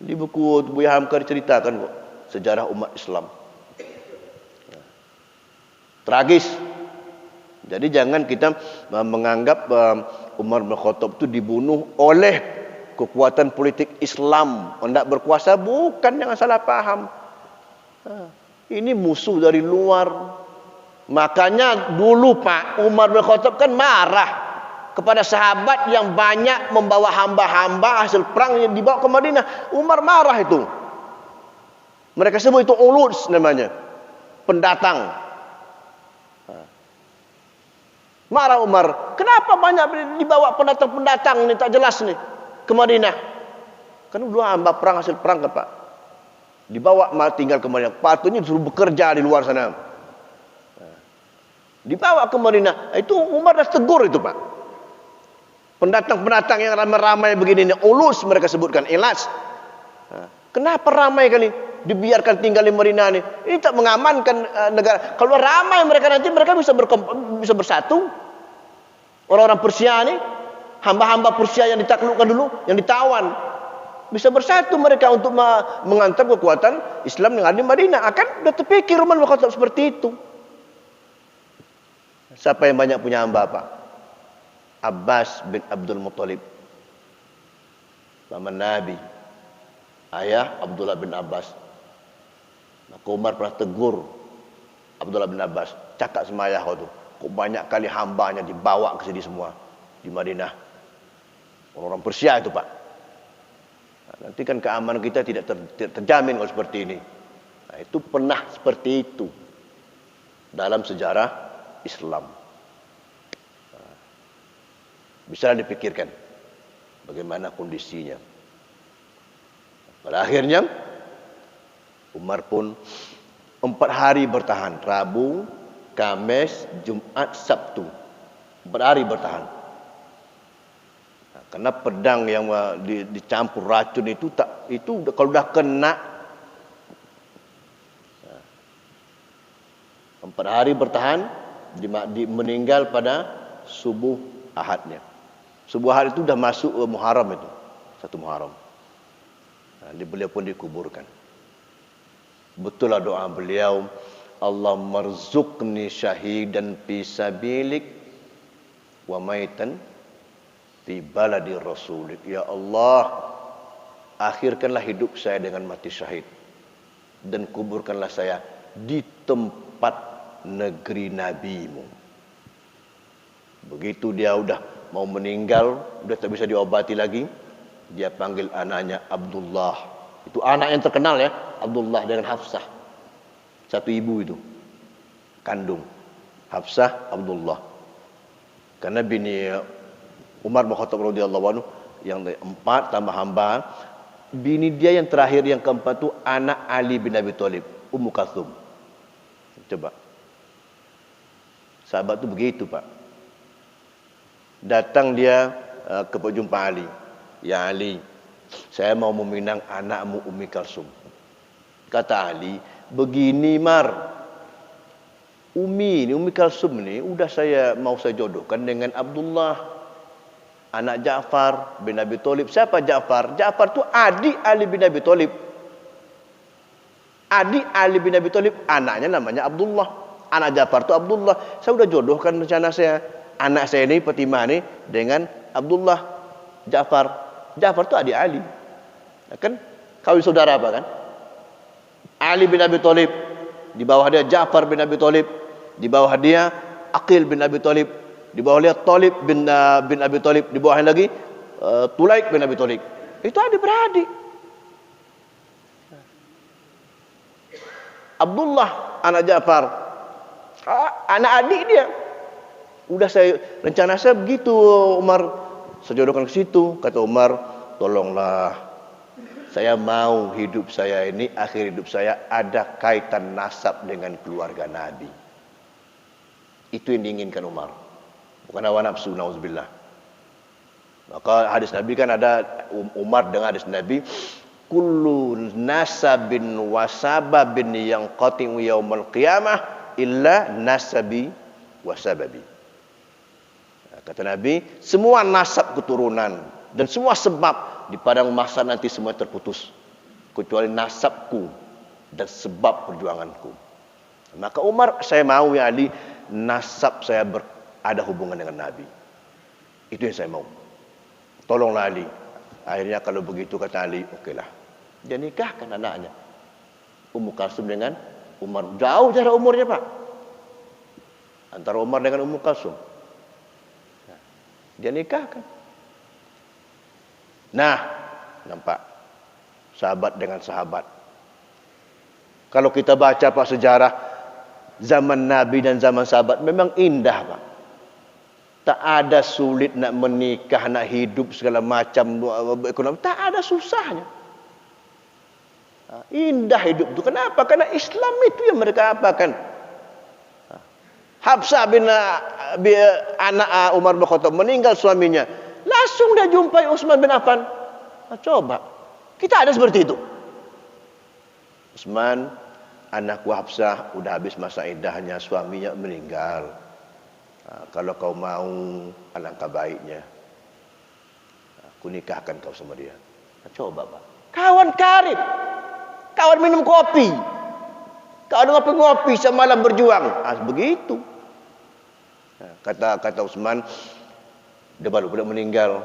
Di buku Buya Hamka diceritakan kok sejarah umat Islam. Tragis. Jadi jangan kita menganggap Umar bin Khattab itu dibunuh oleh kekuatan politik Islam hendak berkuasa. Bukan, jangan salah paham. Ini musuh dari luar. Makanya dulu Pak Umar bin Khattab kan marah kepada sahabat yang banyak membawa hamba-hamba hasil perang yang dibawa ke Madinah. Umar marah itu. Mereka sebut itu ulud namanya, pendatang. Marah Umar, kenapa banyak dibawa pendatang-pendatang ni tak jelas ni ke Madinah? Kan dulu hamba perang hasil perang kan Pak. Dibawa tinggal ke Madinah. Patutnya disuruh bekerja di luar sana. Dibawa ke Madinah. Itu Umar dah tegur itu Pak. Pendatang-pendatang yang ramai-ramai begini ni, ulus mereka sebutkan, ilas. Kenapa ramai kali dibiarkan tinggal di Madinah ni? Ini tak mengamankan negara. Kalau ramai mereka nanti mereka bisa bersatu. Orang-orang Persia ni, hamba-hamba Persia yang ditaklukkan dulu, yang ditawan, bisa bersatu mereka untuk mengantar kekuatan Islam yang ada di Madinah. Akan sudah terpikir Umar bin Khattab seperti itu. Siapa yang banyak punya hamba Pak? Abbas bin Abdul Muttalib, paman Nabi, ayah Abdullah bin Abbas. Maka Umar pernah tegur Abdullah bin Abbas, cakap sama ayah kau tu, kok banyak kali hambanya dibawa ke sini semua di Madinah. Orang-orang Persia itu Pak. Nanti kan keamanan kita tidak terjamin kalau seperti ini. Itu pernah seperti itu dalam sejarah Islam. Bisa dipikirkan bagaimana kondisinya. Pada akhirnya Umar pun 4 hari bertahan. Rabu, Kamis, Jumat, Sabtu. 4 hari bertahan. Karena pedang yang dicampur racun itu kalau dah kena 4 hari bertahan, meninggal pada subuh Ahadnya. Subuh Ahad itu dah masuk Muharram itu. 1 Muharram. Beliau pun dikuburkan. Betul lah doa beliau, Allahumma rzuqni syahidan fi sabilik wa maitan fi baladi rasulik. Ya Allah, akhirkanlah hidup saya dengan mati syahid dan kuburkanlah saya di tempat negeri nabimu. Begitu dia udah mau meninggal, udah tak bisa diobati lagi, dia panggil anaknya Abdullah. Itu anak yang terkenal ya, Abdullah dengan Hafsah. Satu ibu itu kandung, Hafsah, Abdullah. Karena bini Umar bin Khattab radhiyallahu anhu yang 4 tambah hamba, bini dia yang terakhir yang keempat tu anak Ali bin Abi Thalib, Ummu Kalsum. Coba. Sahabat tu begitu Pak. Datang dia ke jumpa Ali. Ya Ali, saya mau meminang anakmu Ummi Kalsum. Kata Ali, begini Mar, Ummi Kalsum ni saya jodohkan dengan Abdullah, anak Ja'far bin Abi Thalib. Siapa Ja'far? Ja'far tu adik Ali bin Abi Thalib. Adik Ali bin Abi Thalib, anaknya namanya Abdullah. Anak Ja'far tu Abdullah. Saya sudah jodohkan rencana saya. Anak saya ni Fatimah ni dengan Abdullah Ja'far. Ja'far tu adik Ali. Kan kawin saudara apa kan? Ali bin Abi Thalib di bawah dia Ja'far bin Abi Thalib, di bawah dia Aqil bin Abi Thalib, di bawah dia Thalib bin Abi Thalib, di bawahnya lagi Tulaik bin Abi Thalib. Itu adik-beradik. Abdullah anak Ja'far, anak adik dia. Udah rencana saya begitu, Umar, saya jodohkan ke situ. Kata Umar, tolonglah, saya mau hidup saya ini, akhir hidup saya ada kaitan nasab dengan keluarga Nabi. Itu yang diinginkan Umar, bukan hawa nafsu, nauzubillah. Maka hadis Nabi kan ada, Umar dengan hadis Nabi, kullu nasabin wasababin yang qati'u yaumal qiyamah illa nasabi wasababi. Kata Nabi, semua nasab keturunan dan semua sebab di padang mahsyar nanti semua terputus kecuali nasabku dan sebab perjuanganku. Maka Umar, saya mau ya Ali, nasab saya ada hubungan dengan Nabi. Itu yang saya mau. Tolonglah Ali. Akhirnya kalau begitu kata Ali, okeylah. Dia nikahkan anaknya Ummu Kalsum dengan Umar. Jauh jarak umurnya, Pak, antara Umar dengan Ummu Kalsum. Dia nikahkan. Nah, nampak sahabat dengan sahabat. Kalau kita baca Pak sejarah zaman Nabi dan zaman sahabat memang indah, Pak. Tak ada sulit nak menikah, nak hidup segala macam ekonomi, tak ada susahnya. Indah hidup itu. Kenapa? Karena Islam itu yang mereka apakan. Hafsah bin anak Umar bin Khattab meninggal suaminya, langsung dia jumpai Utsman bin Affan. Coba, kita ada seperti itu. Utsman, anakku Hafsah udah habis masa iddahnya, suaminya meninggal. Kalau kau mau, alangkah baiknya aku nikahkan kau sama dia. Coba, Pak. Kawan karib, kawan minum kopi, kawan ngopi-ngopi semalam berjuang. Begitu. Kata Utsman, dia baru meninggal,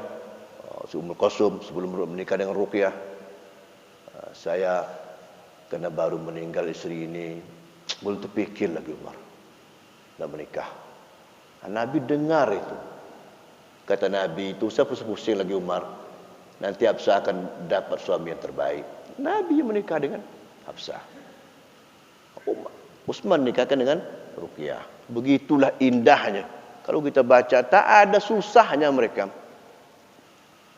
Ummul Qasum, sebelum menikah dengan Ruqyah. Saya karena baru meninggal istri ini, belum terpikir lagi Umar nak menikah. Nabi dengar itu. Kata Nabi itu, saya pusing-pusing lagi Umar, nanti Hafsah akan dapat suami yang terbaik. Nabi yang menikah dengan Hafsah. Utsman nikahkan dengan Ruqyah. Begitulah indahnya. Kalau kita baca, tak ada susahnya mereka.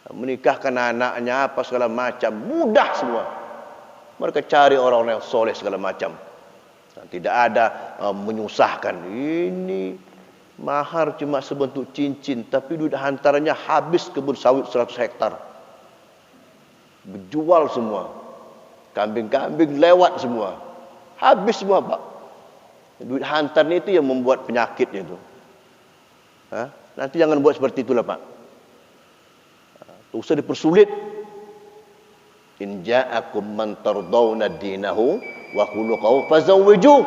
Menikahkan anaknya apa segala macam, mudah semua. Mereka cari orang-orang yang soleh segala macam. Tidak ada menyusahkan. Ini mahar cuma sebentuk cincin, tapi duit hantarannya habis kebun sawit 100 hektar. Berjual semua. Kambing-kambing lewat semua. Habis semua, Pak. Duit hantar itu yang membuat penyakitnya itu. Nanti jangan buat seperti itulah, Pak. Usah dipersulit. In ja'akum man tardawna dinahu wa khuluquhu fazawwijuh.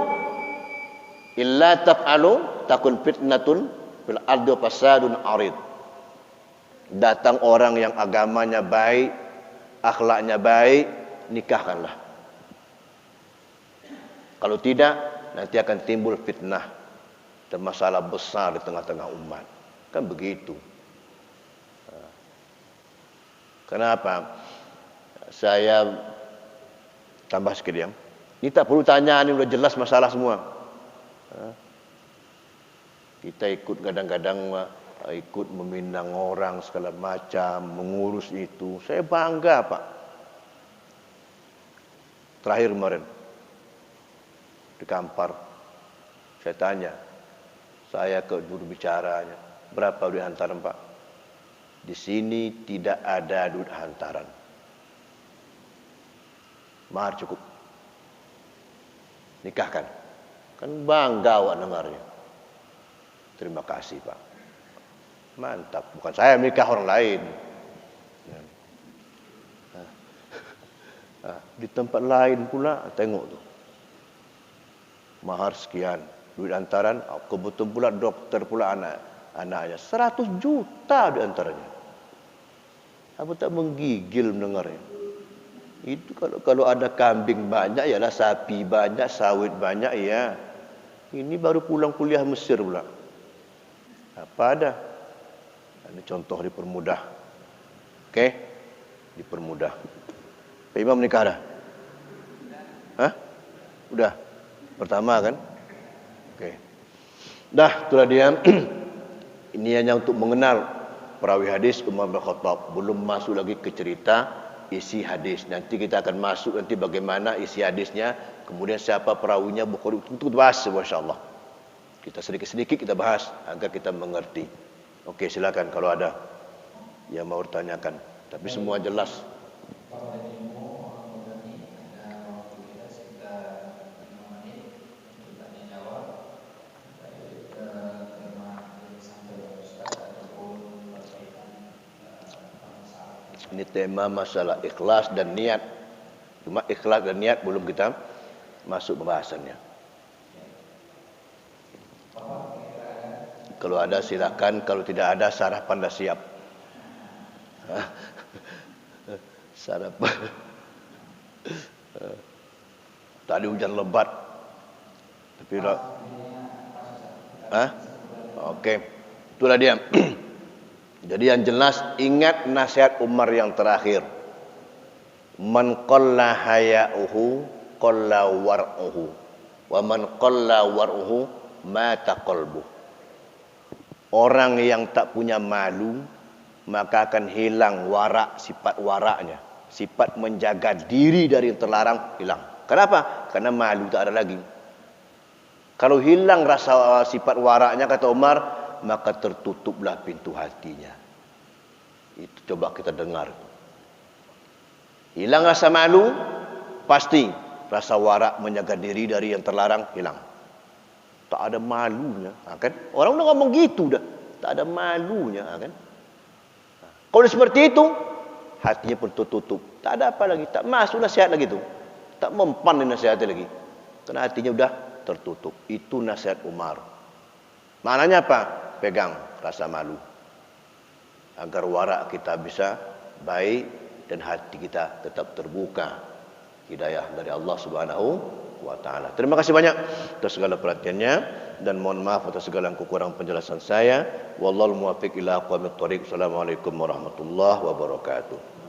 Illa taf'alu takun fitnatun fil ardi fasadun arid. Datang orang yang agamanya baik, akhlaknya baik, nikahkanlah. Kalau tidak, nanti akan timbul fitnah dan masalah besar di tengah-tengah umat. Kan begitu. Kenapa? Saya tambah sedikit ya. Ini tak perlu tanya, ini sudah jelas masalah semua. Kita ikut kadang-kadang ikut meminang orang segala macam, mengurus itu. Saya bangga, Pak. Terakhir kemarin di Kampar, saya tanya, saya ke juru bicaranya, berapa duit hantaran, Pak? Di sini tidak ada duit hantaran. Mahar cukup. Nikahkan. Kan bangga awak dengarnya. Terima kasih, Pak. Mantap. Bukan saya menikah, orang lain. Di tempat lain pula, tengok tuh. Mahar sekian. Duit hantaran, kebetulan pula dokter pula anaknya. 100 juta di antaranya. Apa tak menggigil mendengarnya. Itu kalau ada kambing banyak, ialah sapi banyak, sawit banyak, ya. Ini baru pulang kuliah Mesir pula. Apa ada? Ini contoh dipermudah. Oke? Dipermudah. Pak Imam nikah dah? Hah? Udah? Pertama kan? Oke. Dah, itulah dia. Ini hanya untuk mengenal perawi hadis Umar bin Khattab. Belum masuk lagi ke cerita isi hadis. Nanti kita akan masuk nanti bagaimana isi hadisnya. Kemudian siapa perawinya, Bukhari. Untuk bahas, masya-Allah. Kita sedikit-sedikit kita bahas agar kita mengerti. Oke, silakan kalau ada yang mau bertanyakan. Tapi semua jelas. Ini tema masalah ikhlas dan niat. Cuma ikhlas dan niat belum kita masuk pembahasannya. Kalau ada silakan, kalau tidak ada sarapan dah siap. Sarapan. Tadi hujan lebat. Tapi dah. Oke. Itulah dia. Jadi yang jelas ingat nasihat Umar yang terakhir. Man qalla haya'uhu qalla war'uhu wa man qalla war'uhu mata qalbuh. Orang yang tak punya malu maka akan hilang warak, sifat waraknya. Sifat menjaga diri dari yang terlarang hilang. Kenapa? Karena malu tak ada lagi. Kalau hilang rasa sifat waraknya, kata Umar, maka tertutuplah pintu hatinya. Itu coba kita dengar. Hilang rasa malu, pasti rasa warak menjaga diri dari yang terlarang hilang. Tak ada malunya, kan? Orang udah ngomong gitu dah, tak ada malunya, kan? Kalau seperti itu, hatinya pun tertutup. Tak ada apa lagi, tak masuk nasihat lagi tu. Tak mempan nasihatnya lagi. Karena hatinya udah tertutup. Itu nasihat Umar. Maknanya apa? Pegang rasa malu. Agar warak kita bisa baik dan hati kita tetap terbuka. Hidayah dari Allah Subhanahu wa taala. Terima kasih banyak atas segala perhatiannya dan mohon maaf atas segala kekurangan penjelasan saya. Wallahul muwaffiq ila aqwamit thoriq. Assalamualaikum warahmatullahi wabarakatuh.